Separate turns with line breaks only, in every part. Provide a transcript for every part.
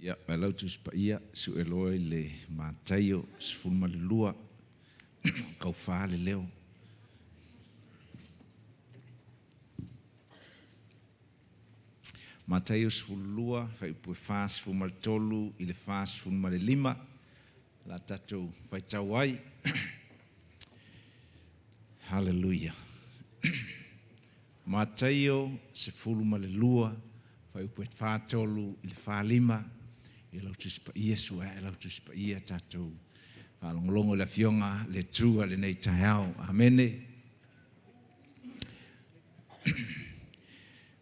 Ia, mai tu spa ia, su eloi le mātaio, sfulma le lua, kau wha le leo. Mātaio sfulua, whai upue wha sfulma le tolu, i le wha sfulma le lima, la tatou whai tau ai. Hallelujah. Mātaio sfulma le lua, whai upue wha tolu, i le wha lima, e lau tu spa ia sua, e lau tu spa ia tatou. Whalongolongo la fionga, le tua, le nei tahau. Amene.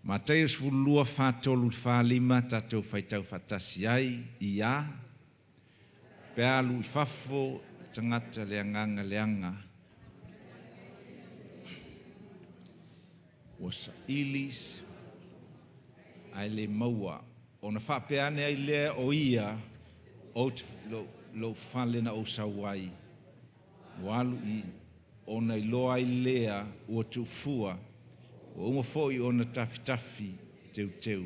Mātaio sfulua whātolu whālima, tatou whaitau whatasi ai, ia. Pealu I whafo, tangata leanganga leanga. Wasa ilis, ai le maua. Ona whapeane ai lea o ia, o lo whalena o sawai. Walu I, ona I loa ai lea, ua tufua, o unga foi ona tafi teu.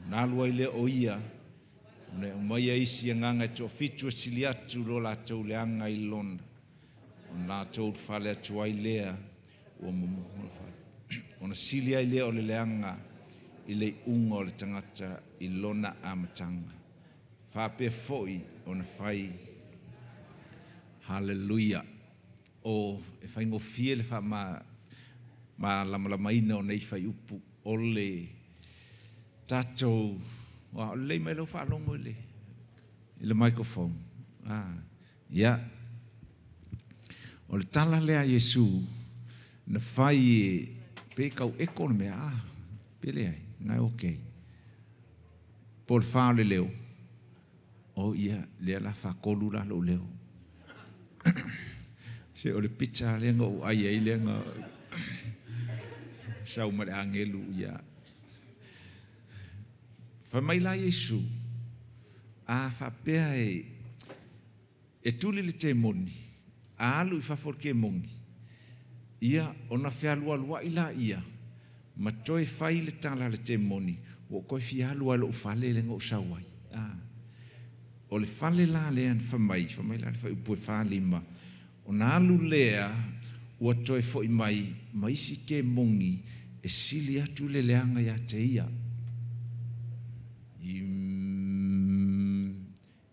Nālu ai lea o ia, ona umaia isi nganga to fitua siliatu lo la tau leanga I lona. Ona tau whale atu ai lea, ona sili ai lea o le leanga, I le unga o le tangata I lona amatanga. Whape foi ona whai. Hallelujah. O e whai ngofie le wha ma lama ina o nei whai upu o le tatou. O le mai lo whalongo I le microphone. Ya. O le tala lea Yesu na whai e pe kau eko na mea. Pele ai. Ngai okay. Por whao le leo. O ia, lea la whakolu la lo leo. Se o le pizza lenga o ai ai lenga. Sau mare angelu ia. Whamai la Yesu. Whapea e tuli le te moni. Alu I whafor ke mongi. Ia, ona whialua lua ila ia. Ma toi whai le tala le te moni, o koe whialua lo ufale le ngau sawai. O le whale la lea ni whamai la le whai upue whalima. O nā alu lea, ua toi fo I mai, maisi ke mongi, e sili atu le leanga ia te ia.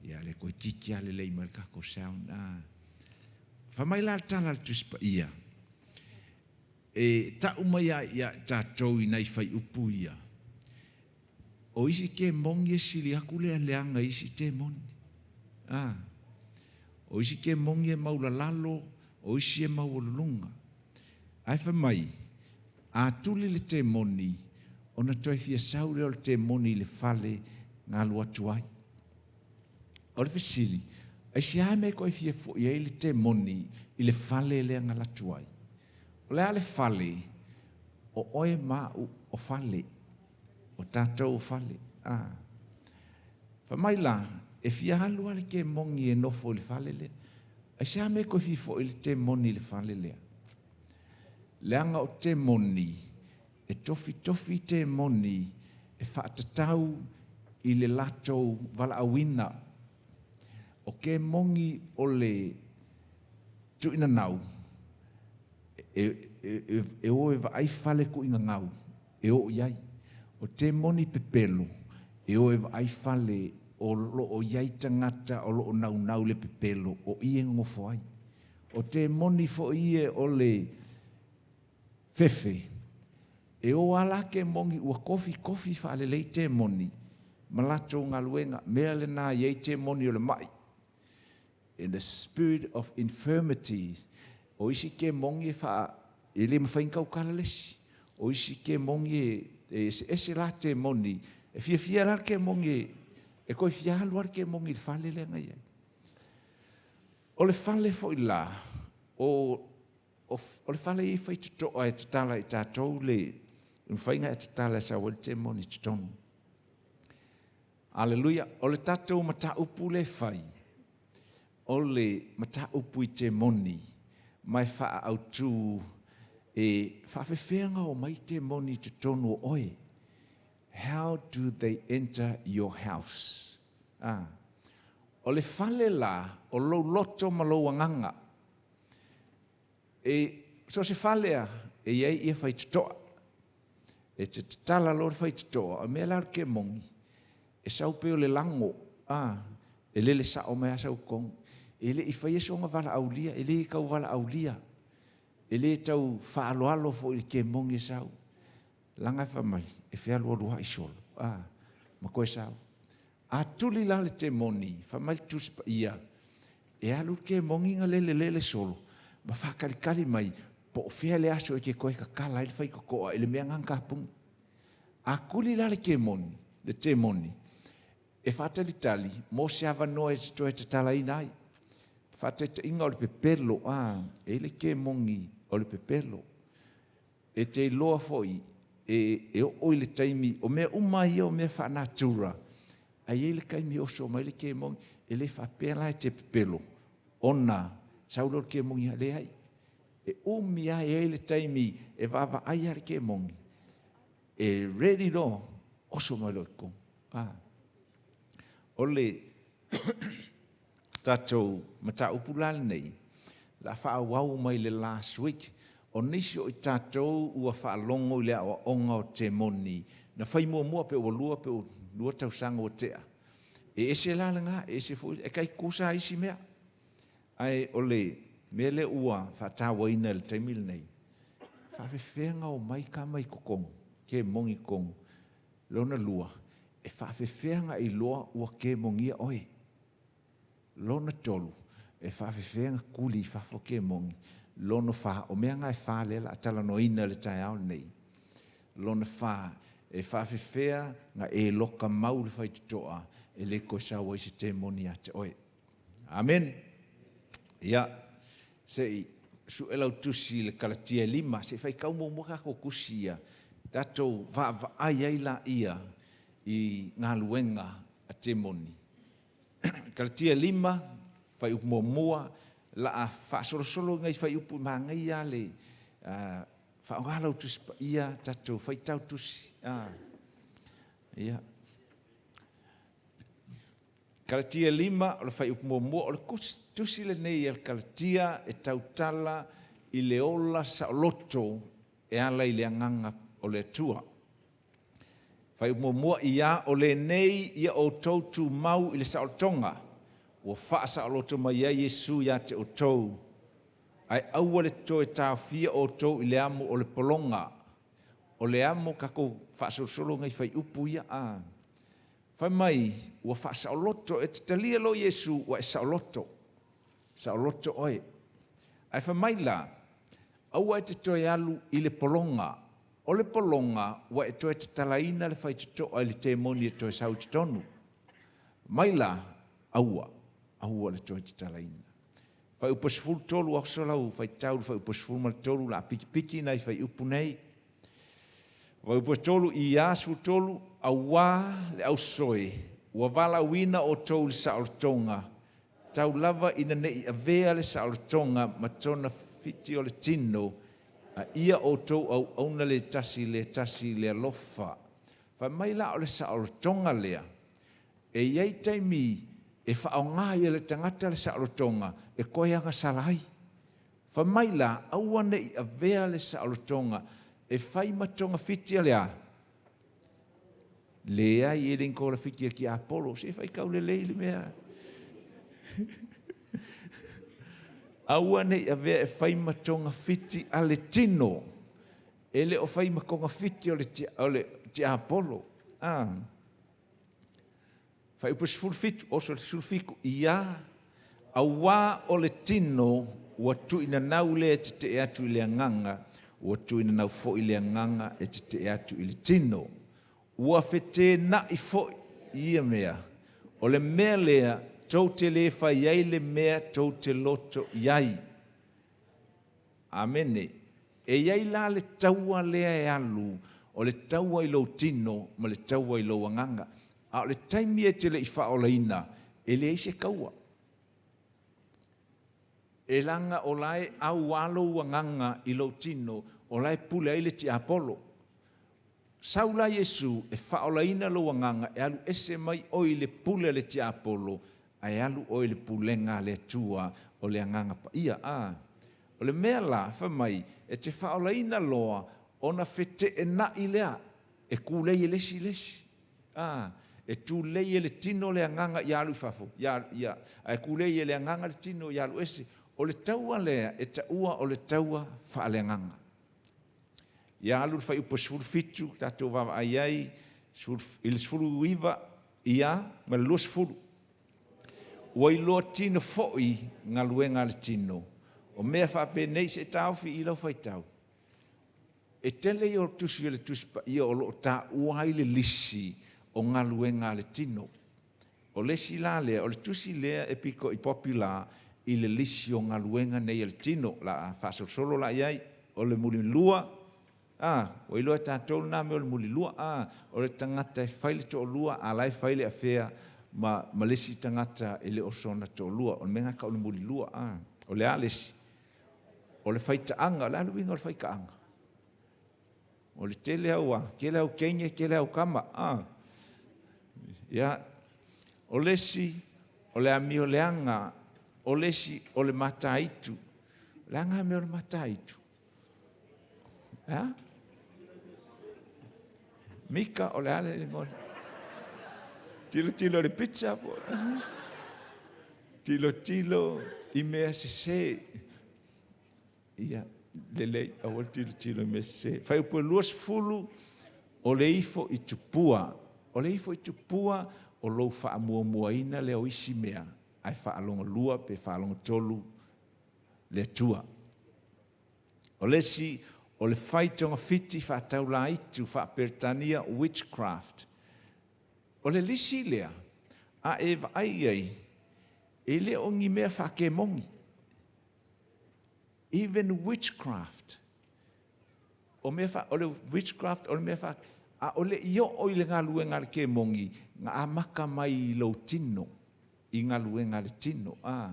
Ia le koe kiki ale le ima le kako sound. Whamai la le tala le tuspa ia. E ta umaya ia tātou I nei whai upu ia. O isi ke mongi e sili aku lea leanga isi te moni. O isi ke mongi e maula lalo, o isi e maula lunga. Ai whamai, a tuli le te moni, o na toi fia saure o le te moni le whale ngā lua tuai. O le whisili, ai si ame koe fia fo I le te moni I le whale lea ngā latuai. O lea le whale, o oe mau o whale, o tātou o whale. Whamai la, e fia halua le ke mongi e nofo le whale lea. Ai sea me koe fifo I le te moni le whale lea. Leanga o te moni, e tofi te moni, e whaatatau I le latou wala awina. O ke mongi o le tuina nau, e oe wa ai whale ko inga ngau, e o iai. O te moni pepelo, e oe wa ai whale o lo o iai tangata o lo o nau le pepelo, o ie ngofo ai. O te moni fo ie o le fefe, e o ala ke mongi ua kofi whale lei te moni, malato ngā luenga, mea le nā iei te moni o le mai. In the spirit of infirmities, o isi ke mongi e le mawhainkau kala lesi. O isi ke mongi e ese la te moni. E fia la ke mongi e koe fia haluar ke mongi le whale le ngai. O le whale fo I la. O le whale I whai tutoa e tatala I tātou le. Mwhainga e tatala sa wale te moni tutonu. Aleluia. O le tātou mata upu le whai. O le mata upu I te moni. Mai wha au tū e whawhewhenga o mai te moni te tonu oe. How do they enter your house? O le fale la, o lou loto ma lou anganga. So se falea, iei ia fai tutoa. Te tala lor fai tutoa, mea lar ke mongi. Sau peo le lango, le sa o mea sau kong. Le I fai songa vala aulia, le kau vala aulia. Le tau whaaloalo fo I ke mongi sau. Langa fa mai, fea lua lua I solo. Ma koe sau. Tuli la le te moni, fa mai tuspa ia. Alu ke mongi nga lele solo. Ma whakalikali mai, po fea le aso ke koe kakala, fai kokoa, le mea ngang kapung. Kuli la le ke moni, le te moni. Whatali tali, mo se ava noe te te tala inai. Whatete inga o le pepelo, le ke mongi o le pepelo. Te loa foi, o le taimi, o mea umai o mea whanatura. Le kaimi oso, mai le ke mongi, le whapela te pepelo. Ona, saulo ke mongi le ai. Umi ai le taimi, vava ai le ke mongi. Ready no, oso mai lo kong. Ole tatou mata upulal nei la whaawau mai le last week o nisi o I tatou ua whaalongo I le awa onga o te moni na whai mua pe o lua tausanga o tea se lalanga se fui kai kusa isi mea ole mele ua whatawa ina le taimil nei whawhewhenga o mai ka mai kokong ke mongi kong lona lua whawhewhenga I loa ua ke mongia oe. Lona tolu, whawhewhenga kuli whawho ke mongi. Lona wha, o mea ngai wha lela, atala no ina le tai au nei. Lona wha, whawhewhenga loka mau le whai tutoa, le koe sawa I se te moni ate oe. Amen. Ia, sei, su elau tusi le kalatia 5, se whai kaumo mua kako kusia, tatou va ai la ia, I ngā luenga a te moni. Kalatia 5, whai upumua, la a whaasorosolo ngai whai upu maa ngai a le whaongalau tusi pa ia, tatou whai tau tusi. Ia. Kalatia 5, o le whai upumua, o le tusi le nei al kalatia tau tala I le ola sa loto ala I le anganga o le tua. Whai umomua ia o le nei ia o tautu mau I le saotonga. Ua wha saoloto mai ia Yesu ia te o tau. Ai aua le toe tau fia o tau I le amo o le polonga. O le amo kako wha solo ngai whai upu ia Whai mai ua wha saoloto te talia lo Yesu ua saoloto. Saoloto oe. Ai whai mai la, aua te toe alu I le polonga. O le polonga, wa toe te talaina le whai tuto ai le te moni toe sau te tonu. Maila, aua le toe te talaina. Whai upasfulu tolu au solau, whai tauru whai upasfulu mal tolu la piki nei whai upu nei. Whai upasfulu I asu tolu, aua le au soe, ua vala wina o tau le saolotonga. Tau lava ina nei Avia le saolotonga, matona fiti o le tino, ia o tau au auna le tasi le alofa. Whai mai la o le saolotonga lea. Iei taimi whaonga ia le tangata le saolotonga koe anga salai. Whai mai la aua nei Avia le saolotonga whai matonga fitia lea. Lea I rinko la fitia ki Apollo. Se whai kau le leili mea. Aua nei Avia whai matonga fiti ale tino. Ele o whai makonga fiti o le ti Apollo. Whai upasfulu fitu, oso le sulfiku, ia aua o le tino ua tuina nau le te atu I le anganga, ua tuina nau fo I le anganga te atu I le tino. Ua fete na I fo ia mea. O le mea lea, tau te le whai iai le mea, tau te loto iai. Amene. Iai la le taua lea alu, o le taua I lo tino, ma le taua I lo anganga. A le taimi te le I whaolaina, le se kaua. Langa o lai au alo wanganga I lo tino, o lai pule ai le ti Apollo. saula Yesu e whaolaina lo wanganga e alu ese mai o i le pule le tia apolo ai alu o i le pulenga le tua o le anganga pa ia o le mea la whamai e te whaolaina loa ona fete e na i lea e kulei e lesi e tu lei e le tino le anganga i alu fafo e kulei e le anganga le tino i alu ese o le taua lea e taua o le taua whaale anganga ia alu fai upo sfuru fitu tatou vava ai il sfuru iwa ia ma lo sfuru ua iloa tino fo'i ngā luenga le tino o mea whape nei se tau fi ilau fai tau e tele i o tusi o le tusi pa ia o loo ta uai le lisi o ngā luenga le tino o le sila lea o le tusi lea e piko i popula i le lisi o ngā luenga nei le tino la whasosolo la iai o le muli lua o iloa tātou nā me o le muli lua o le tangata e whaile to o lua a lai whaile a whea ma lesi tangata e le osona to o lua o le menga ka o le muli lua o le alesi o le whaitaanga o le aluinga o le whaikaanga o le tele aua ke le au kenye ke le au kama ia o lesi o le ami o le anga o lesi o le mataitu le anga me o le mataitu Mika o le ale le ngole. Tilo le pizza po. Tilo i mea se. Ia, lelei awal tilo i mea se. Fai upo luas fulu o le ifo i tupua. O le ifo i tupua o lou faa mua ina le o isi mea. Ai faa longa lua pe faa longa tolu le tua. O le si o le whaitonga fiti whātau la itu whapertania witchcraft. O le lisi lea, a e ai, e le o ngi mea whake mongi. Even witchcraft. O le witchcraft, o le mea whake, a o le io o i le ngā luenga le ke mongi, ngā amaka mai i lau tino, i ngā luenga le tino. A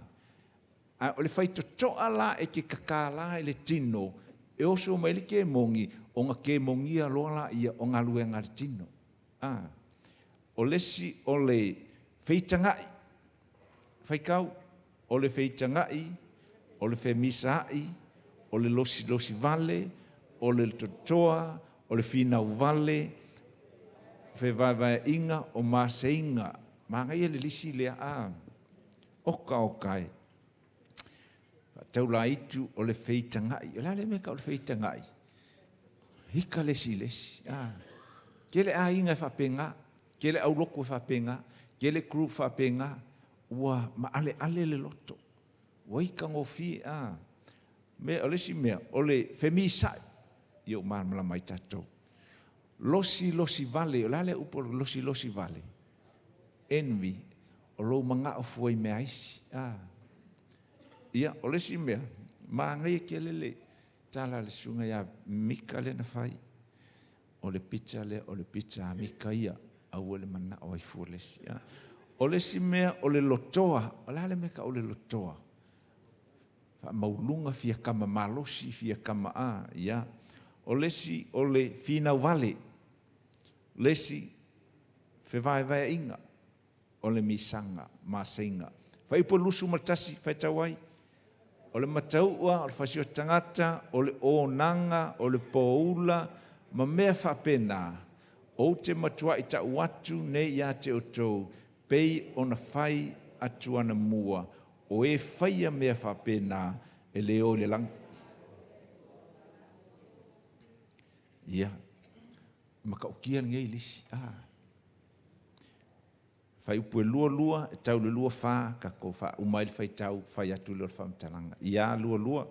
o le whaitotoa la e ke kakala e le tino, e oso mai le ke mongi o ngā ke mongi a loa ia o ngā luenga le tino. O lesi o le wheitangai. Whaikau, o le wheitangai, o le whemisai, o le losi vale, o le totoa, o le whinau vale, whewaiwai inga o māseinga. Māngai e le lisi lea okai. Tau la itu o le wheitangai. O la le meka o le wheitangai. Hika lesi. Ke le a inga whapenga, ke le au loko whapenga, ke le group whapenga, ua ma ale le loto. Ua hika ngofi. Me o lesi mea, o le whemisai. Io marmala mai tatou. Losi vale, o la le upo losi vale. Envy, o lo manga o fuai mea isi. Ia, o le si mea, maangai ke lele, tala le sunga ia mika le na fai, o le pizza a mika ia, au le mana o ai fuolesi. O le si mea, o le lotoa, o la le meka o le lotoa. Maulunga fia kama malosi, fia kama ia. O le si, o le finau vale, le si, whewai inga, o le misanga, masenga. Fai po lusu matasi, fai tawai, o le mataua, o le whasio tangata, o le onanga, o le poula, ma mea whapena, o te matua i ta uatu nei ia te otou, pei o na whai atu ana mua, o e whaia mea whapena, e leo le lang. Ia, maka ukia ngei lisi, Fai upu e lua, e tau le lua wha, kako wha umail fai tau, fai atu lor whamtalanga. Ia lua.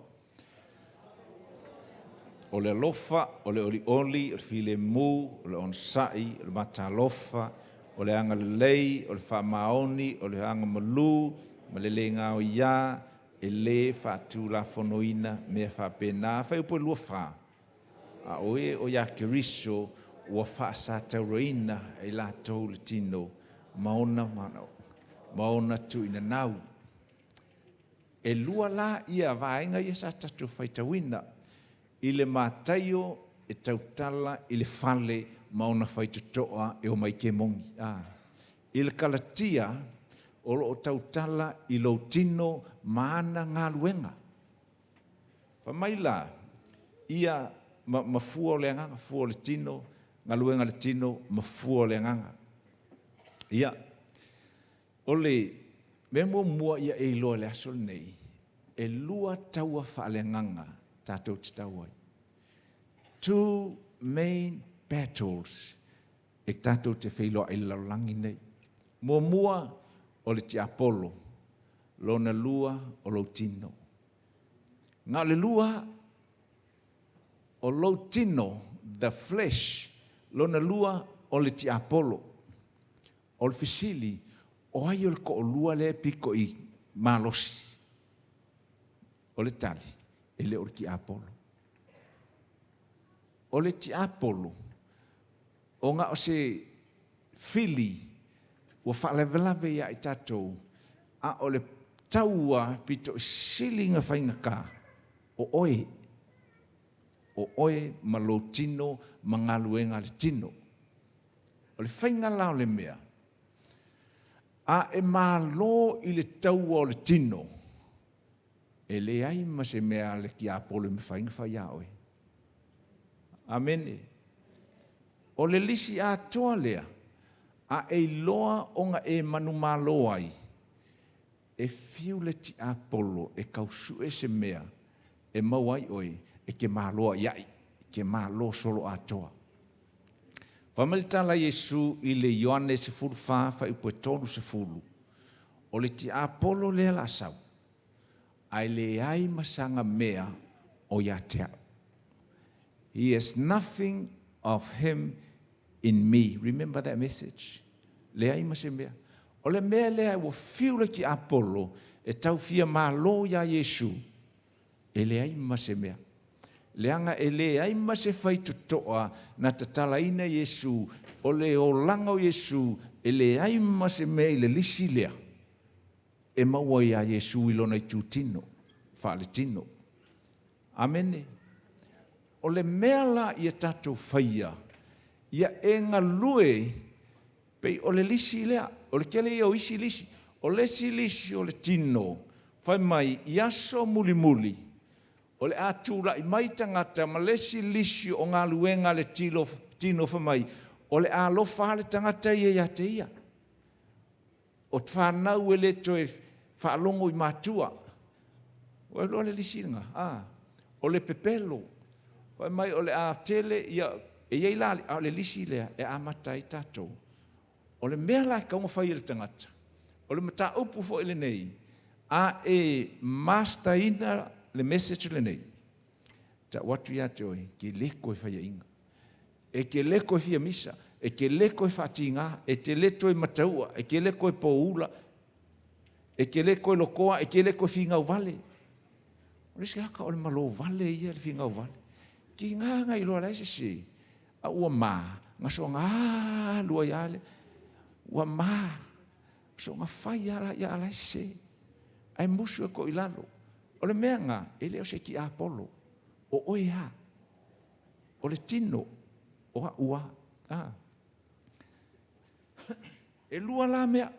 O le lofa, o le oli, o le file mu, o le onsai, o le mata lofa, o le anga lei, o le wha maoni, o le anga malu, ma le lenga o ia, e le wha atu la fonoina, mea wha pena, fai upu e lua wha. A oe o ia kiriso, ua wha sa tauroina, e la tau le tino, maona tu ina nau. E lua la ia vaenga ia sa tatu whaitawina. I le mātaio e tautala i le whale mauna whai tutoa e o mai ke mongi. I le kalatia, o lo o tautala i lo tino maana ngā luenga. Whamaila, ia mafua o le anganga, fua o le tino, ngā luenga le tino, mafua o le anganga. Ia, o le, me mua ia e iloa le aso nei, e lua taua wha le anganga, tātou te tauai. Two main battles, e tātou te whailoa i laulangi nei. Mua o le ti Apollo, lona lua o lo tino. Ngā le lua o lo tino, the flesh, lona lua o le ti Apollo. O le fisili, o ai o le ko o lua le piko i malosi. O le tali, e le o le ki Apollo. O le ti Apollo, o ngā o se fili, ua whaalewelawe ia i tātou, a o le taua pito silinga whainga kā, o oe ma lo tino, ma ngā luenga le tino. O le whainga lao le mea, a e mālo i le taua o le tino, e le ai ma se mea le ki Apollo me whainga whaia oe. Amene. O le lisi a toa lea, a e loa o nga e manu mālo ai, e fiu le ti Apollo, e kausu e se mea, e mauai oi, e ke māloa iai, ke mālo solo a toa. Whamelitala Yesu i le Ioane se furu whawha i pue tonu se furu, o le ti Apollo lea la sau, ai le ai masanga mea o ia tea. He has nothing of him in me. Remember that message? Le ai mase mea. O le mea lea ua fiu le ki Apollo e tau fia mālo ia Yesu. E le ai mase mea. Leanga e le ai mase whai tutoa na tatala ina Yesu. O le o langa o Yesu e le ai mase mea i le lisi lea. E maua ia Yesu i lona i tūtino. Whaale tino. Amene. O le mea la ia tātou whaia. Ia e ngā lue pei o le lisi lea. O le kele ia o isi lisi. O le si lisi o le tino. Whai mai iaso muli muli. O le atūra i mai tangata ma le si lisi o ngā luenga le tino whai mai. O le alofa le tangata ia te ia. O te whanau e le toe whaalongo i mātua. O le lisi nga. O le pepelo. Whai mai o le a tele ia e iei lali a le lisi lea e a matai tātou. O le mea lai kaunga whai le tangata. O le mata upu fo ele nei. A e master ina le message le nei. Ta watu ia te oi, ke leko e whai inga. E ke leko e fia misa. E ke leko e whatinga. E te leto e mataua. E ke leko e poula. E ke leko e lokoa. E ke leko e fingau vale. O le haka o le malo vale ia le fingau vale. Ki ngā i loa laise se, a ua mā, ngā so ngā lua i ale, ua mā, so ngā whai ala i ala se, ai musu e ko i lalo. O le mea ngā, e leo se ki Apollo, o oe ha, o le tino, o ha ua. E lua la mea,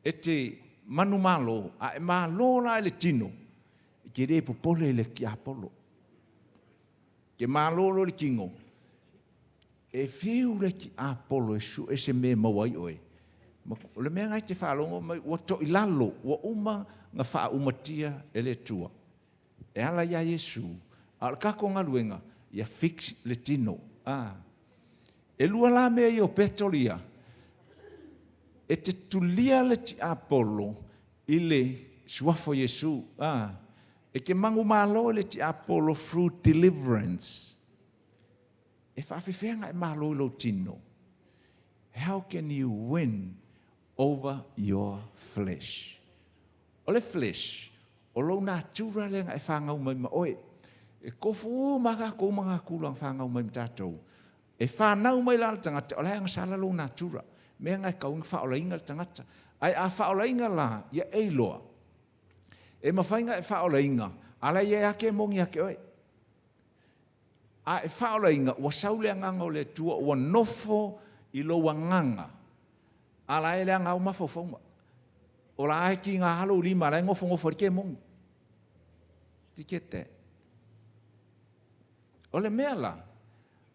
e te manu malo, a e malo la e le tino, ke re popole le ki Apollo. Ke mālolo le kingo. E whiu le ki Apollo e su e se me mawai oe. O le mea ngai te whaalongo, ua to i lalo, ua uma ngā wha umatia e le tua. E ala ia Yesu, ala kako ngā luenga, ia fix le tino. E lua la mea i o petolia, e te tulia le ti Apollo i le suafo Yesu. E ke mangu malo le ti Apollo through deliverance. E whawhiwhenga e malo lo tino. How can you win over your flesh? O le flesh, o lo nā tūra lenga e whangau mai ma oe. E kofu maka kou mga kulang whangau mai tātou. E whanau mai la tangata, o leanga sala lo nā tūra. Mea ngai kaunga whaola inga le tangata. Ai a whaola inga la, ia eiloa. E mawhainga e whaola inga, ala ia ake mongi ake oe. A e whaola inga, ua saule nganga o le tua, ua nofo I lo wanganga. Ala e lea ngau mawhawhaunga. O la ae ki ngā halo lima, la e ngofo rike mongi. Ti kete. O le mea la,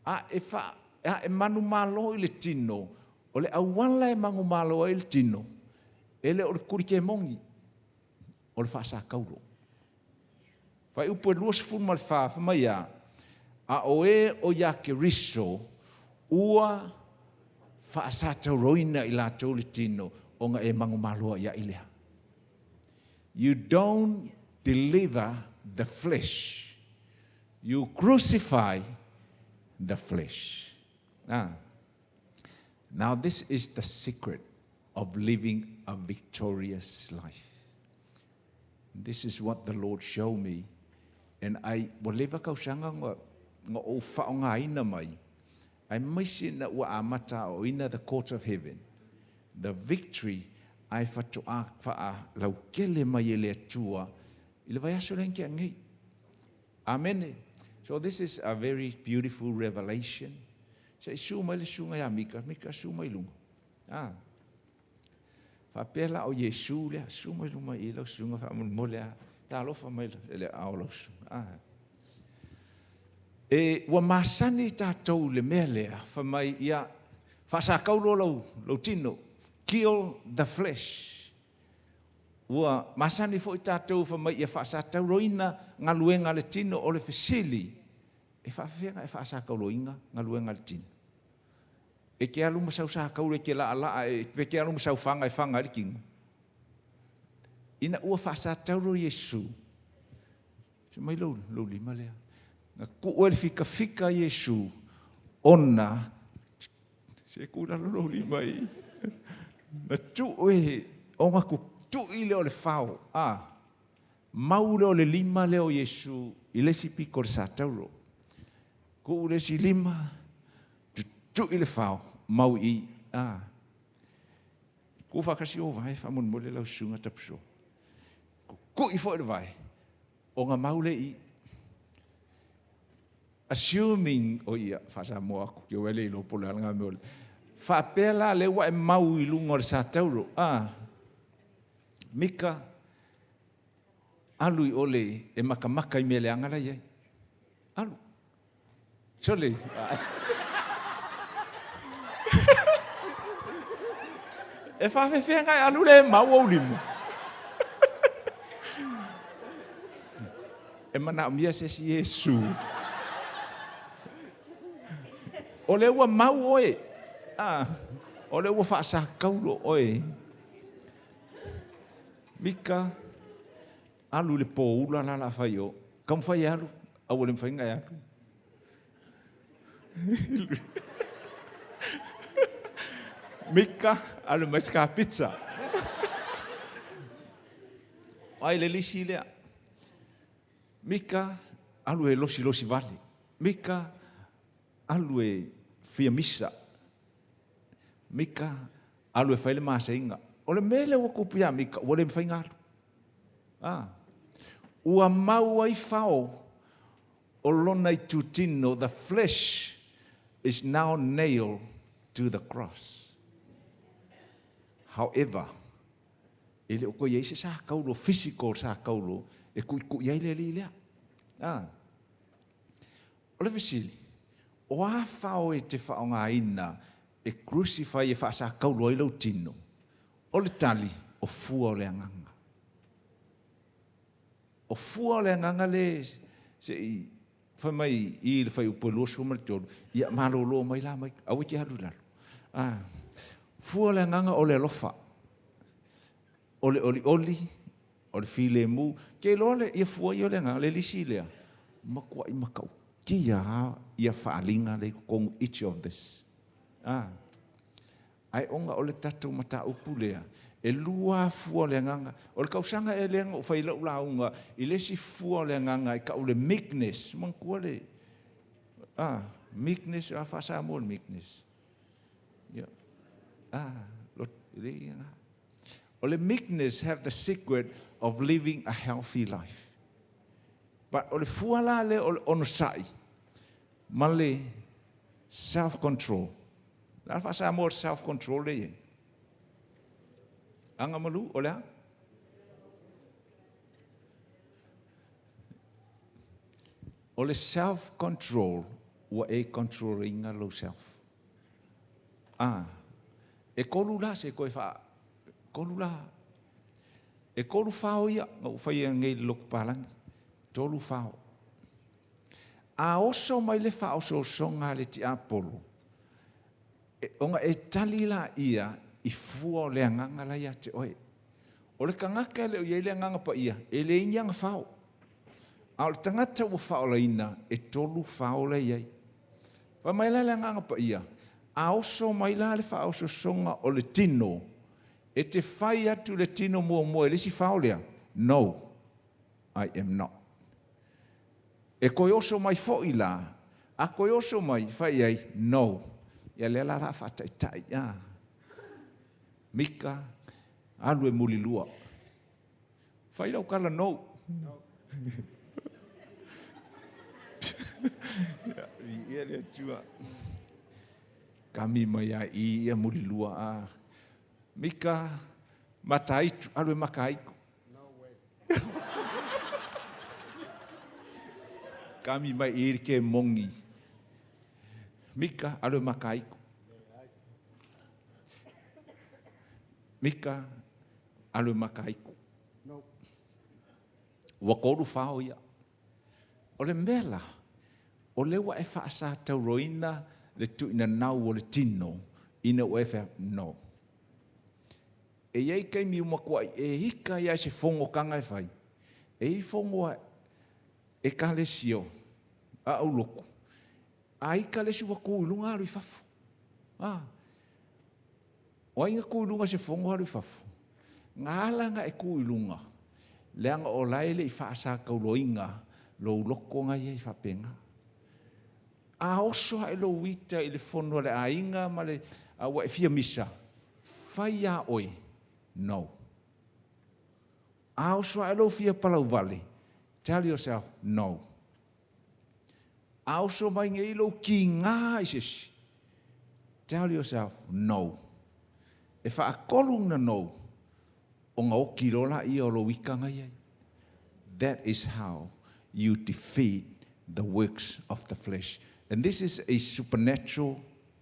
a e manu malo I le tino, o le awala e mangu malo I le tino, ele o le kurike mongi, o le whaasa kauro. Whai upo e luas funu mal whaia, a oe o ia ke riso, ua whaasa tauroina I la tau le tino, o nga e mangu malo ia ilea. You don't deliver the flesh. You crucify the flesh. Now this is the secret of living a victorious life. This is what the Lord showed me. And I whatever kausanga nga o whaonga ina mai. I misi na ua amata o ina the court of heaven. The victory ai whatoa wha lau kele mai ele atua. Ile vai aso renke angai. Amen. So this is a very beautiful revelation. Sa isu mai le sunga ya mika su mai lunga. Whapela o Yesu lea, su mai lunga I lau sunga wha mo lea, ta alofa mai le ao lau sunga. E ua masani tātou le mea lea, wha mai ia, whasa kaulo lau tino, kill the flesh. Ua masani fo I tātou wha mai ia whasa tauroina ngā luenga le tino o le fesili. E whawhenga e whasa kaulo inga ngā luenga le tino. E ke alu masau sa kaure ke la ala, e ke alu masau whanga e whanga le kinga. Ina ua whasa tauro Yesu. Se mai lau lima lea. Nga kuua le fika Yesu, ona, se kura lau lima I. Na tu e, o nga ku tu I leo le whao, mau leo le lima leo Yesu, I le si piko le sa tauro. Ku le si lima, tu I le whao, mau I, ku whakasi o vai, whamun mo le lau sunga tapso. Ku I fo le vai, o nga mau le I, assuming, o ia, whasa mo aku, ki o wele I lopo le alanga me ole, whapela le wa e mau I lunga le sa tauro, Mika, alu I ole e makamaka I mele angala iai. Alu. Sole. E whawhewhea ngai alu le mau au limu. E mana mia se si Yesu. O le ua mau oe. O le ua whaasa kaulo oe. Mika, alu le pōula la la whai o. Kam whai alu, au le mwhai ngai alu. Mika, alu mais ka pizza. Ai le lisi lea. Mika, alu e losi vale. Mika, alu e fia misa. Mika, alu e whaile maa inga. O le mele ua kupia Mika, ua le mwhainga alu. Ua mau ai whao, o lona I tutino, the flesh is now nailed to the cross. However, ele o ko yeise sa kaulo, physical sa kaulo, e ku iai le li lea. O le vesili, o a whao e te whao ngā ina, e crucify e wha sa kaulo i lau tino. O le tali, o fua o le anganga. O fua o le anganga le, se I, whai mai I le whai upo losu ma le tolu, ia marolo mai la mai, au ki halu lalo. Fua o le anganga o le alofa. O le oli, o le file mu, ke lo le, ia fua I o le anganga, le lisi lea. Makua I makau, kia ia whaalinga le kong each of this. Ai onga o le tatu mata upu lea, e lua fua le nganga, o le kausanga e leanga o whai lau launga, I le si fua le nganga, I ka o le meekness, mankua le, meekness, a whasa mo le meekness. O le meekness have the secret of living a healthy life. But o le fua la le o le ono sai, Male self-control. Lā whasa more self-control le ye. Anga malu, olea? Ole self-control wa e controlling low self. E kolu la se koe wha, kolu la. E kolu whao ia, ngau whai ngei lok palangi. Tolu whao. A oso mai le whao so songa le ti apolo. Onga e tali la ia i fua o le anganga la ia te oe. O le kangaka le o iei le anganga pa ia, e le inyanga whao. A o le tangata ua whao la ina, e tolu whao la iei. Wa mai la le anganga pa ia, a oso mai la le whao so songa o le tino, e te whai atu le tino mua e le si whao lea. No, I am not. E koe oso mai fo i la, a koe oso mai whai ei, no. Ia le la whatai tai, Mika, alu e muli lua. Whai rau kala no. Ia le tua. Kami mai a ia muli lua. Mika, mataitu, alu e makaiku. Kami mai iri ke mongi. Mika, alu e makaiku. Mika, alu e makaiku. Wakoru whao ia. O le mela, o le wa e whaasa tau roina le tu ina nau o le tino, ina o e wha, no. E iei kei mi umakua, e hika ia se fongo kanga e whai. E i fongo e ka le sio, a au loko. A ika le siwa kuilunga alu i fafu. O inga kuilunga se fongo alu i fafu. Ngā alanga e kuilunga. Leanga o laile i whaasa kauloinga, lo loko ngai e whapenga. A oso e lo wita i le fono le a inga ma le awa e fia misa. Whai a oi. No. A oso e lo fia palau vale. Tell yourself, no. A oso mai nge ilo ki ngā isesi. Tell yourself, no. E wha akolung na no. O ngā oki rola i o lo wika ngai ai. That is how you defeat the works of the flesh. And this is a supernatural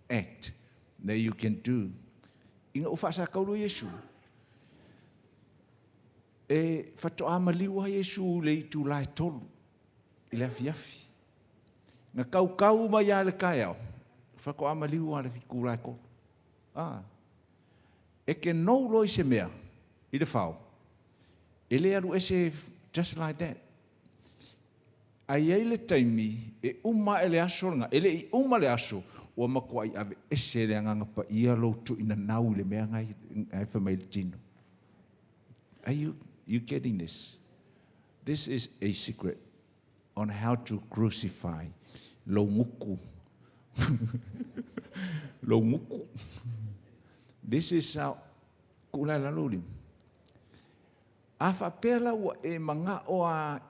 act that you can do. Inga ufasa kaulu Yesu. E whatoa maliwa Yesu le itu lai tolu. I le afiafi. Nga kau mai a le kai au. Whakoa maliwa le fiku lai ko. E ke nou loi se mea. I le whao. E le aru ese just like that. Ai ei le taimi, e uma ele aso nga, ele i uma le aso, ua makua i ave ese le anganga pa ia lo tu ina nau le mea ngai whamai le tino. Are you getting this? This is a secret on how to crucify lo nguku. Lo nguku. This is how kulai lalulim. Afa pela ua e manga o a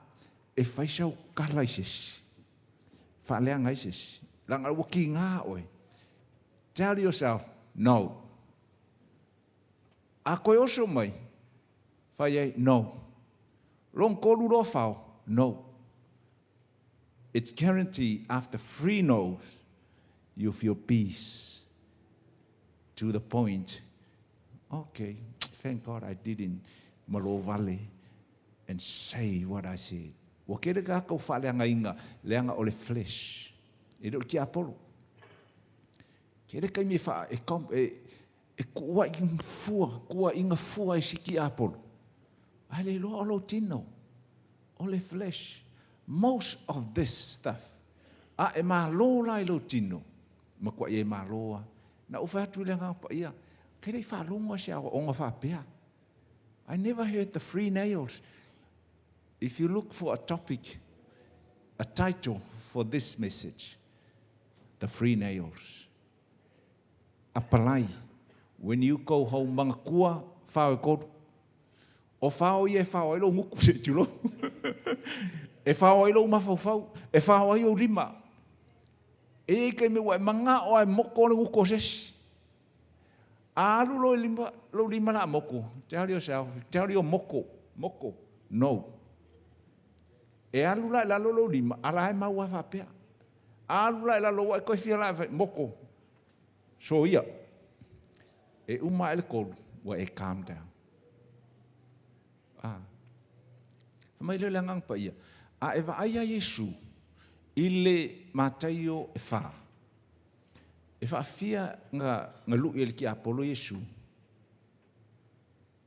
e whaisau kala isis. Whaleanga isis. Langa waki ngā oe. Tell yourself, no. A koe oso mai. Whai no. Long kolu ro whao, no. It's guaranteed after 3 no's, you feel peace. To the point, okay, thank God I didn't malo vale and say what I said. Wa kere ka kau whaleanga inga, leanga o le flesh. E do ki apolo. Kere kai mi wha, e kua inga fua e siki apolo. Ai le loa o lo tino, o le flesh. Most of this stuff, e mā loa i lo tino, ma kua e mā loa. Na uwha atu leanga pa ia, kere i whalonga se awa onga whapea. I never heard the 3 nails. If you look for a topic, a title for this message, the 3 nails. Apalai, when you go home, manga kua, whao e koru. O whao i e whao e lo nguku se tulo. E whao e lo mawhau, e whao e o 5. E ke me wa manga o ai moko le ukoses. Alu lo lima la moko. Tell yourself, tell your moko. No. E alu la lo lima, ala e maua fa pea. Alu la lo wa ko fia la moko. So ia. E uma ele kolu wa e calm down. Mai le langang pa ia. A eva aya Yesu ile mataio e fa. E fa fia nga lu ele ki apolo Yesu.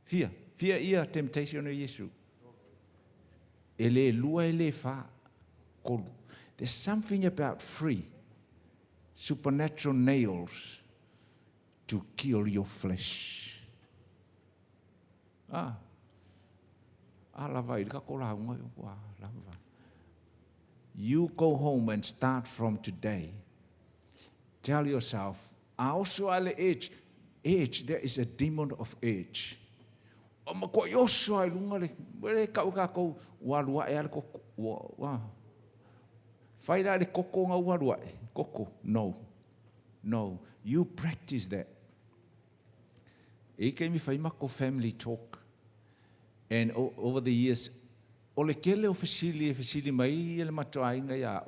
Fia ia temptation o Yesu. Ele lua ele fa kolu. There's something about free supernatural nails to kill your flesh. You go home and start from today. Tell yourself, also at age, there is a demon of age. No, you practice that. E ke mi fai mako family talk. And over the years, ole kele o fasili mai ele matoai nga ya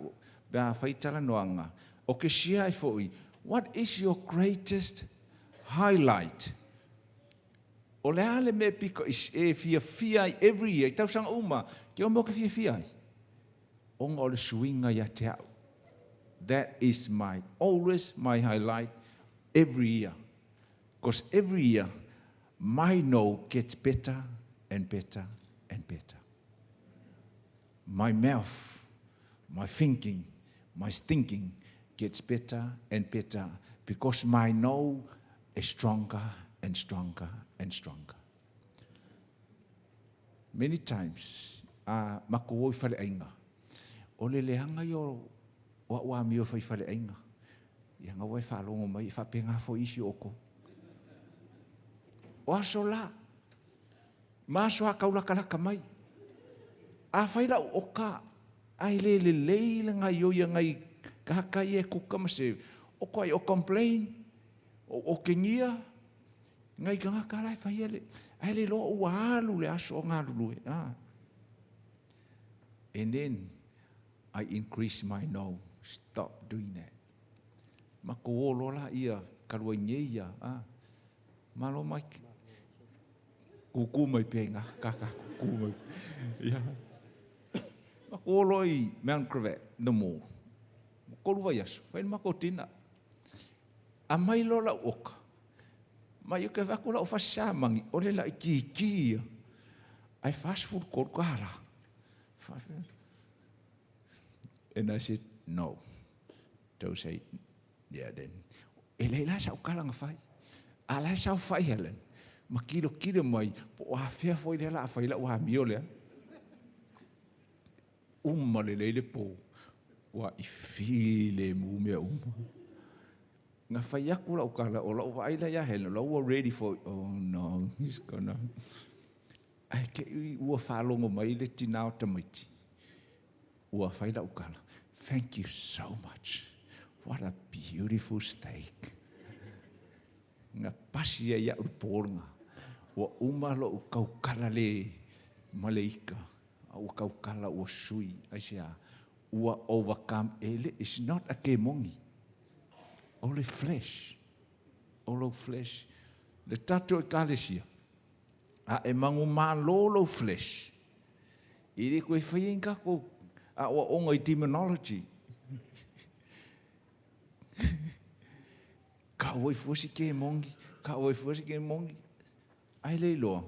ba fai tala noanga. O ke shia ai foi. What is your greatest highlight? Ole ale me piko is e fia every year. Tau sang uma, ke o mo ke fia. Onga ole swinga ya te au. That is always my highlight every year. Because every year, my no gets better and better and better. My mouth, my thinking, my thinking gets better and better because my no is stronger and stronger and stronger. Many times, makuoi fale ainga. Ole lehanga yo wa mio fai fale ainga. Ia ngawai whalongo mai, whapenga fo isi oko. O aso la. Maso ha kaulakalaka mai. A whaila oka. Ai le ngai o ia ngai kahakai e kuka mase. O koe o complain. O kengia. Ngai kanga lai whai ele. Ai le lo ua alu le aso o ngā lulue. And then I increase my no. Stop doing that. Mako o lola ia karua nyeia. Malo mai kuku mai penga. Kaka kuku mai. Mako o loi Mount Cravat, no more. Mako luwa yasu. Whain mako tina. A mai lola oka. Mai uke wako la o whasamangi. Ole la iki. Ai fast food korkara. And I said, no. Don't say, yeah, then. Ele la sa ukalanga fai. Ala sa fai helen. Makilo mai. Po a fea foi le la fai la wa mio le. Le po. Wa ifile mu me Nga fai aku la ukala o la wa ila ya helen. La wa ready for, oh no, he's gonna. Ai ke ua whalongo mai le tinao tamaiti. Ua whaida ukala. Thank you so much. What a beautiful steak. Nga pasia ia urupōranga. Ua umalo u kaukala le maleika. Ua kaukala ua sui. Aisia. Ua overcome ele. It's not a kemongi. Ole flesh. Ole flesh. Le tato e kalesia. A e mangu malolo flesh. Iri koe whaienga ko a o ongo I demonology. Ka oi fuasi ke mongi. Ai leiloa.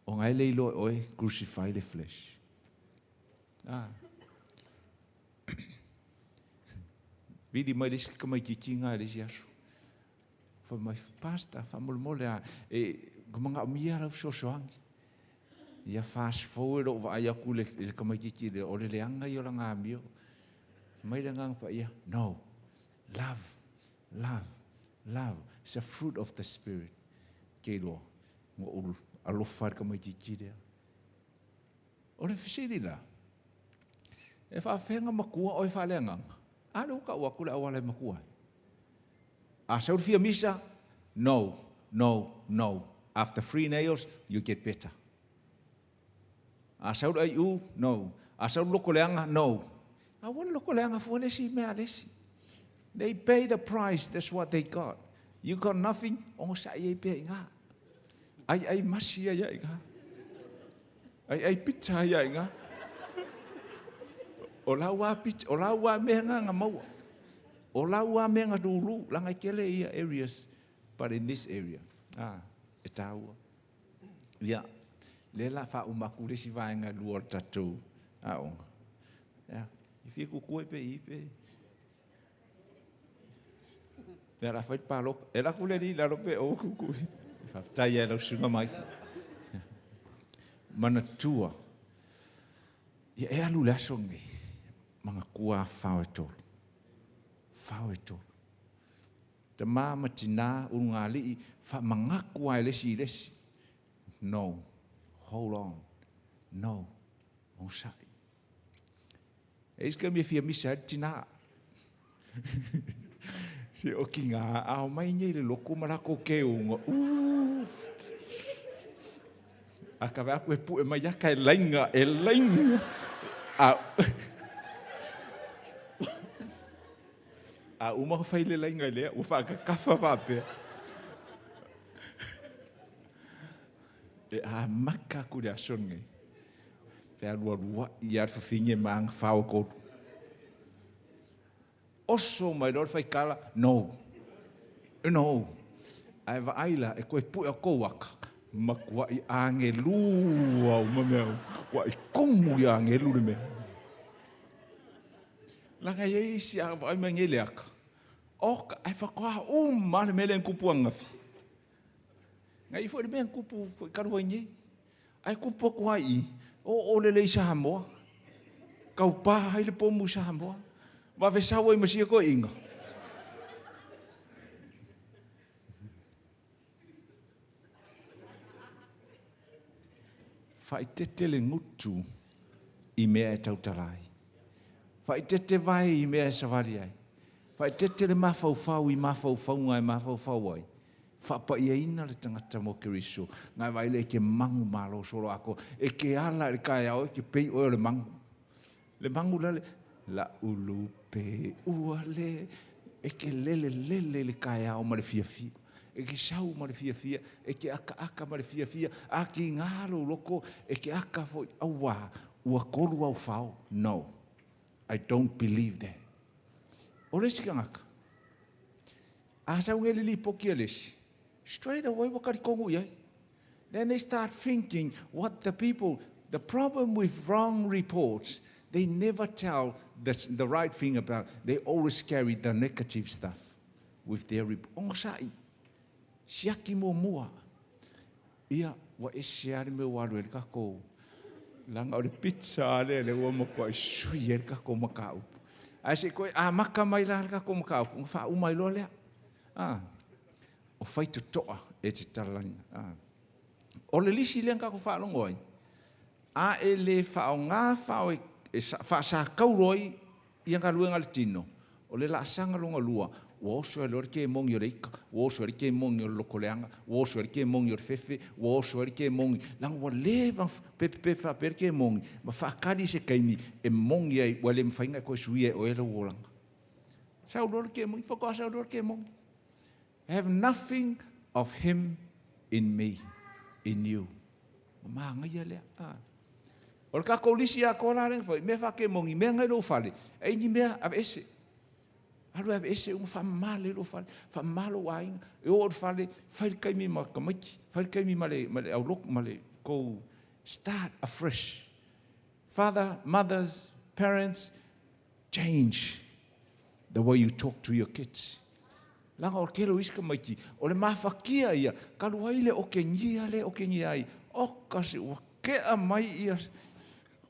O ngai leiloa oe crucify the flesh. Vidi mai desi ka mai kikinga desi asu. Fa mai pasta, fa mole a kumanga mia la sosoangi. Ia fast forward o vai aku le kamaki le ole le anga yo langa mio. Mai langa pa ia. No. Love. It's a fruit of the spirit. Kelo mo alofar kamaki le. Ole fisili la. E fa fenga makua o fa lenga. Ano ka ua kule awala makua. A saur fia misa, no, no, no. After 3 nails, you get better. A saur ai u, no. A saur loko leanga, no. A wana loko leanga fuane si mea lesi. They pay the price, that's what they got. You got nothing, ongo sa iei pia inga. Ai masi ia inga. Ai pizza ia inga. O laua mea nga maua. O laua mea nga dulu, langai kele ia areas, but in this area. E taua. Ia, lela fa umaku resi vaenga luor tatou. Onga. Ia, ifi kukue pe ipe. Ia la fait palok, e la kule ni la rope o kukui. Faftai e lau sunga mai. Manatua. Ia e alu lasongi. Mga kua whao e tolu. Whao e tolu. Te māma tina urunga lii, wha mangakua e lesi. No. Hold on. No. On sai. E iska mi fia misa tina. Se o ki ngā ao mai nei le loko marako ke unga. A ka wea koe pu e mai aka e lainga. A umaha whai le lainga lea, u whaka kawha wapea. E a maka kure a songe. Whea rua i ar whawhinge maanga whao kotu. Oso mai ror whai kala, no. No. Ai wa aila e koe pu e kouaka. Ma kua i ange lua o mameo. Kua i kongu i ange lua mea. Langa ye isi a ai mangele aka. Oka ai whakoa male mele en kupu angafi. Ngai fo de men kupu karua nye. Ai kupu kua i o lele isa hamoa. Kau pa hai le pomu isa hamoa. Wa ve sawa i masia ko inga. Fai tete le ngutu i mea e tautalai. Fai tete vai i mea e savari ai. Fai tete le mawhauwhau i mawhauwhaunga e mawhauwhau ai. Whapa ia ina le tangata mo keriso. Ngai vai le ke mangu malo solo ako. E ke ala le kai au, e ke pei oe le mangu. Le mangu la ulupe uale. E ke lele le kai au ma le fia fia. E ke sau ma le fia fia. E ke aka ma le fia fia. A ki ngalo loko. E ke aka fo aua. Ua koru au whao. No. I don't believe that. O lesi ka ngaka. Asa ungeli li poki a lesi. Straight away wakari kongu iai. Then they start thinking what the problem with wrong reports, they never tell the right thing about, they always carry the negative stuff with their report. Ongo sai. Siaki mua. Ia, wa e siari me waru e kako. Langa o le pizza le ua mako e sui e kako makau. Ai se koe, maka mai la kako makau. Nga wha umai loa lea. O whai to toa e te taralanga. O le lisi leang kako wha alongo ai. A e le wha o ngā wha e wha sa kauroi i anga luenga le tino. O le la sanga longa lua. Wa oso e lor ke mongi o reika. Wa oso e ke mongi o loko leanga. Wa oso e ke mongi o fefe. Wa oso e ke mongi. Langa wa lewa pepe wha per ke mongi. Ma whaakari se kaimi e mongi ai wa le mwhainga koe sui e o ela uolanga. Sao lor ke mongi. Whakoa sao lor ke mongi. I have nothing of him in me, in you. Ma ngai lea. O le kako lisi a kona ren foi. Me whake mongi. Me ngai lo fale. E ni mea ave ese. Alu ave ese whamale lo fale. Whamalo wainga. E o fale. Whaile kaimi ma kamaiki. Whaile kaimi male au lok male. Go start afresh. Father, mothers, parents, change the way you talk to your kids. Langa o kelo iska maiki. O le mawhakia ia. Kaluai le o ke ngia ai. O kasi wa kea mai ia.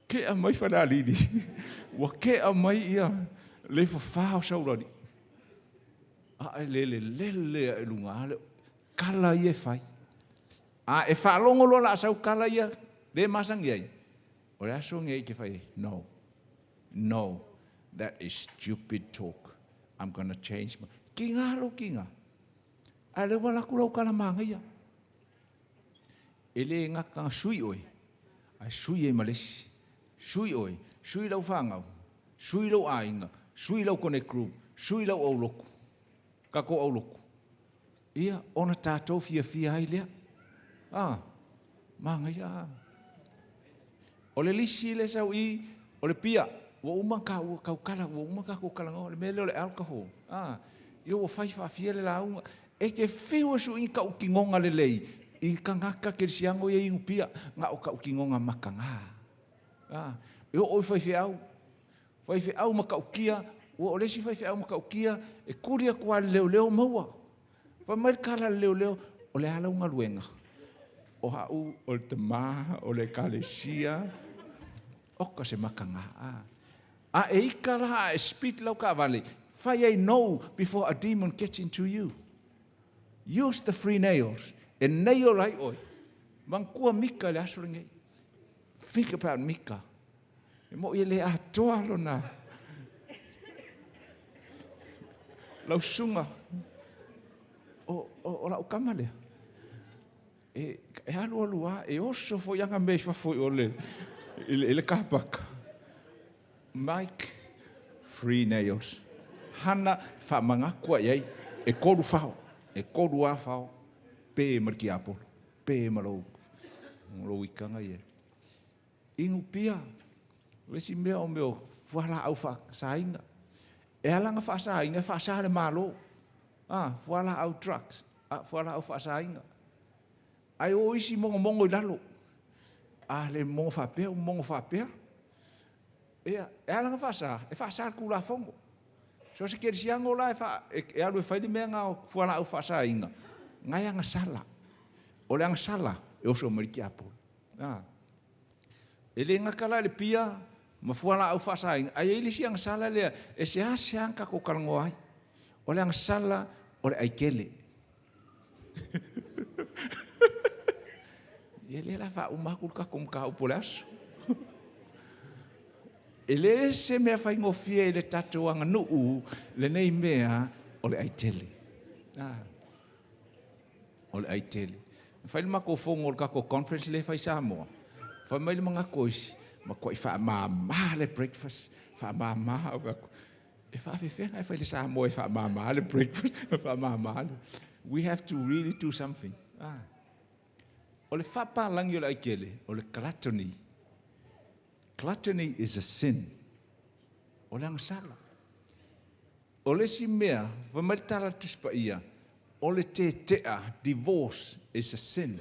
Kea mai whanalini. Wa kea mai ia. Le whawhao saurani. A lele e lunga. Kala ia whai. A e whalongo lola a sau kala ia. Le masangi ai. O le aso ngai ke whai. No. That is stupid talk. I'm going to change. Kinga lo kinga. Ale wala kulau kalamanga ia. Ele ngaka sui oi. Ai sui e malesi. Sui oi. Sui lau whangau. Sui lau ainga. Sui lau connect group. Sui lau au loko. Kako au loko. Ia, ona tātou fia hai lea. Manga ia. O le lisi le sau I, o le pia. Wa uma kau kala, wa uma kau kala ngau. Le mele o le alcohol. Ia wa fai fia le launga. E ke whiwa su I kau kingonga le lei. I ka ngaka ke siango ia ingu pia. Nga o kau kingonga makanga. Ia oi fai au. Fai au makau kia. Wa o lesi fai au makau kia. E kuria kua leo maua. Fa mai kala leo o le ala unga luenga. O hau o le tamaha, o le kalesia. Oka se makanga. E ika laha e speed lau ka vale. Fai ai know before a demon gets into you. Use the free nails. E nail ai oi. Mangkua mika le asoringe. Think about mika. E mo i le atoa lona. Lau sunga. O la ukama lea. E alua, e oso fo yanga mei fafoi o le kapaka. Mike, free nails. Hana fa mangakua iai, e koru fao, e koru a fao, pe mariki apolo, pe marou, ikanga iai. Ingu pia, wesi mea o meo, fuala au fa sainga. E alanga fa sainga, fa sa le malo. Fuala au trucks, fuala au whaasainga. Ai o isi mongo I lalo. Le mongo whapea. E alanga whaasa, e whaasa kula fongo. So se kere siango la, e alu e whaidi mea ngā fuala au whaasainga. Ngai anga sala. O le anga sala, e oso mariki apo. E le ngakala le pia, ma fuala au whaasainga. Ai ili si anga sala lea, e se asianka ko karango ai. O le anga sala, o le aikele. Ia le la wha umakul ka kumka upole aso. E le se mea whai ngofia I le tatuanga nuu, le nei mea o le aitele. O le aitele. Whai mako fongo o kako conference le whai Samoa. Whai mai le mga koisi, ma koi wha maa le breakfast, wha maa e whawhiwhenga e whai le Samoa e wha maa le breakfast, wha maa le. We have to really do something. O le whapalangi o le aikele, o le gluttony. Gluttony is a sin. O le angasala. O le si mea, whamaritara tuspa ia, o le tea, divorce is a sin.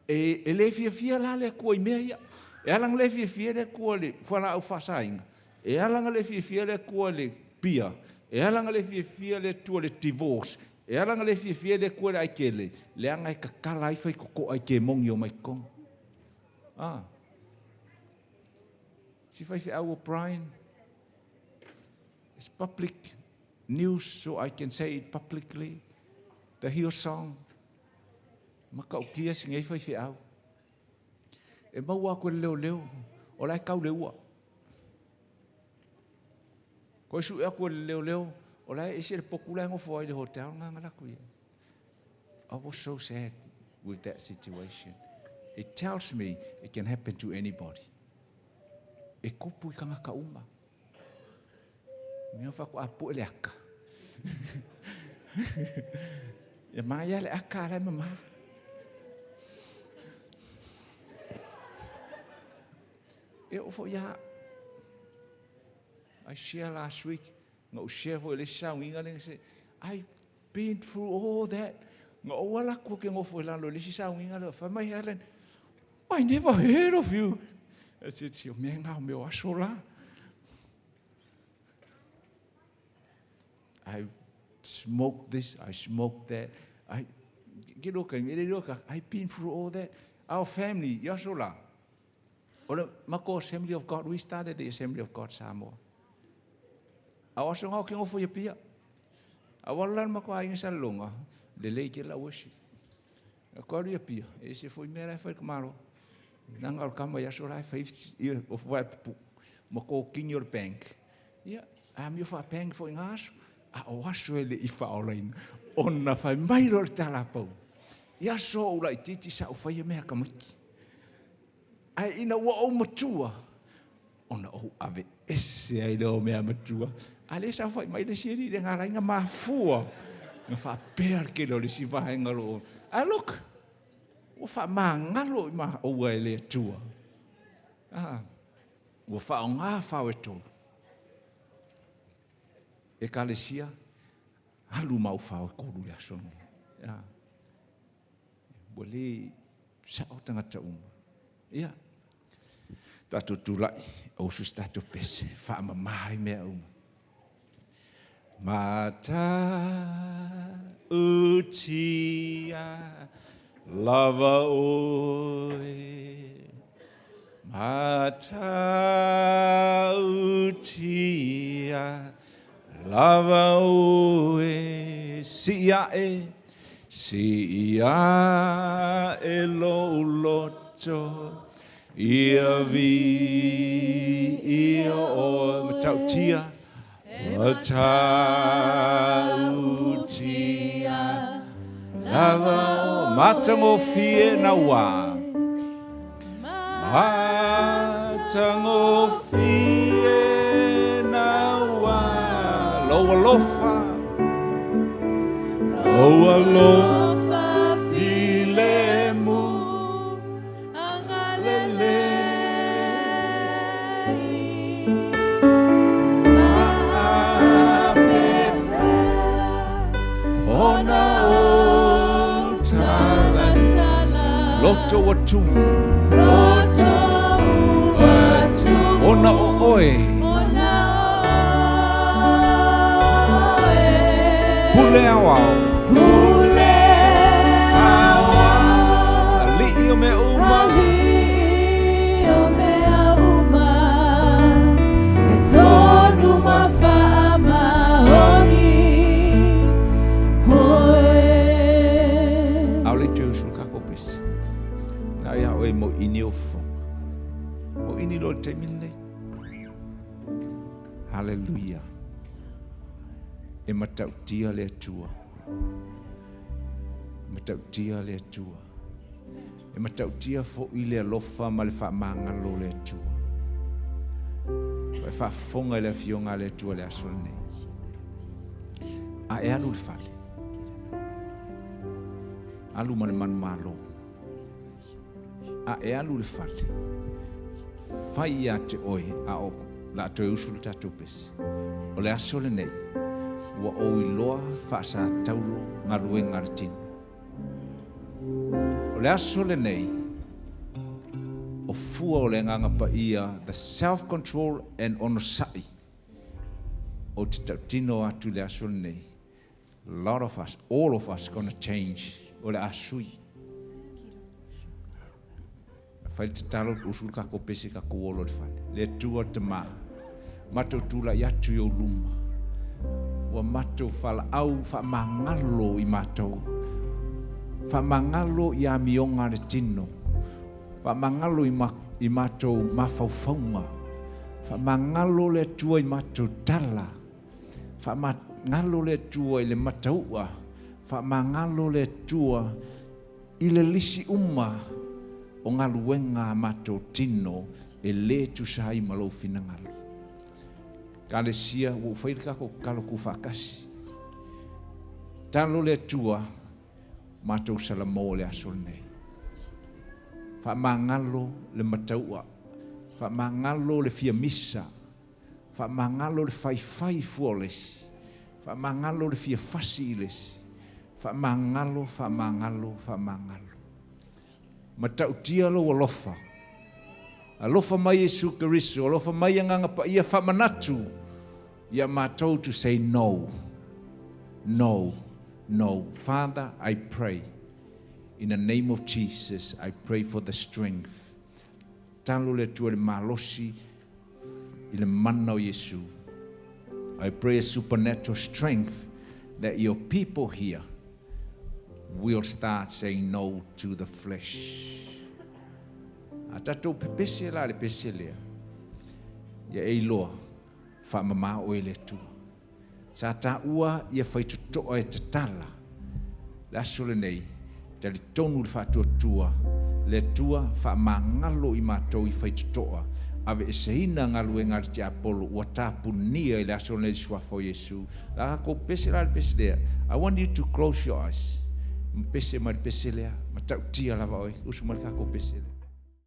E le fia la le kua I mea ia. E alanga le fia le kua le whala au whasainga. E alanga le fia le kua le pia. E alanga le fia le tua le divorce. E alanga le fia le kua le aikele. Le anga I kakala I whai koko ai ke mongi o mai kong. Si whai au o Brian. It's public news, so I can say it publicly. The Hillsong. Maka ukia singa I whai au. E maua koe leo. O lai kau leua. Koe su ea koe leo. O lai ese le pokula ngofo ai le hotel ngangala kuia. I was so sad with that situation. It tells me it can happen to anybody. E kupu I kanga ka uma. Mea whako apu ele aka. E maia le aka alai mama. E ofo ia. I shared last week. No share for le shouting and say, I've been through all that. No wala ko ke ngofo lalo le shouting and for my Helen. I never heard of you. I said, "You me nga me wasola." I smoked this, I smoked that. I've been through all that. Our family, yasola. Or Mako Assembly of God, we started the Assembly of God Samoa. I was on how for your pia. I want to learn Mako Aing Salonga, the lake la worship. I call you pia. Is if we made a fake maro. Nangal come by Yasola 5 years of wipe Mako King your bank. Yeah, mio whapeng fo i ngaso, o aso e le i whaolaina, ona whai mai lo le tala pau. Ia so ula i titi sa o whai mea kamiki. Ai ina ua o matua, ona o ave ese ai leo mea matua. Ale sa whai mai le siri le ngā rainga mafua, nga whapea ke lo le si whahenga lo. Ai look, ua wha maa ngalo i maa oua e le atua. Ua wha o ngā whao e tolu. E ka le sia, halu mau whao e koru le asonga. Ua le sa o tangata uma. Ia, tato tulai, au sus tato pese, wha mamai mea uma. Mata utia lava oe. Mata utia lava oe. Sia e lo loto. Ia vi ia o matautia. Matautia lava matango fie na wa matango fie na wa loa lofa filemu angalele Loto watu Ona oe Pule awa Ali o me uma
Tonu mafama honi
Oe mo ini o fonga. Mo ini lo te mine. Hallelujah. E matautia le atua. Matautia le atua. E matautia fo i le alofa ma le whaamangalo le atua. E whaafonga le fionga le atua le asone. A e alu le fale. Alu ma le manu malo. A e alu le fale. Fai a te oe a o la toe usulu tatou pesi. O le aso le nei. Ua o iloa whaasa tauro ngā ruenga le tino. O le aso le nei. O fua o le nganga pa ia the self-control and onosai. O te tautino atu le aso le nei. A lot of us, all of us gonna change. O le asui. Fai te talo usul kako pese kako olo le fale. Le tua te maa. Mato tula yatu yo luma. Wa mato fala au fa mangalo i mato. Fa mangalo i a mionga le tino. Fa mangalo i mato mafaufaunga. Fa mangalo le tua i mato tala. Fa mangalo le tua i le mataua. Fa mangalo le tua i le lisi uma. O ngā luenga mato tino e le tu sai malo fina ngalo. Kale sia wo whairika ko kalo ku whakasi. Talo le tua mato salamo le asol nei. Wha mangalo le mataua. Wha mangalo le fia misa. Wha mangalo le whai fuoles. Wha mangalo le fia fasiles. Wha mangalo. Matautia lo alofa. Alofa mai Yesu Keriso, alofa mai nganga pa ia whamanatu. Ia mātou to say no. No. Father, I pray. In the name of Jesus, I pray for the strength. Talo le tua le malosi i le mana o Yesu. I pray a supernatural strength that your people here will start saying no to the flesh. A tatou pepese la le pese lea. Ia e loa. whaamama o e le tua. Sa ta ua ia whaitutoa e te tala. Le aso le nei, tali tonu le whaatua tua, le tua whaamangalo I mātou I whaitutoa, ave e seina ngalu e ngari te apolo, ua tāpunia I le aso le nei suafo Yesu. La ko pese la le pese lea. I want you to close your eyes. Mpese ma le pese lea, ma tau tia lava oi, usu ma le kako pese lea.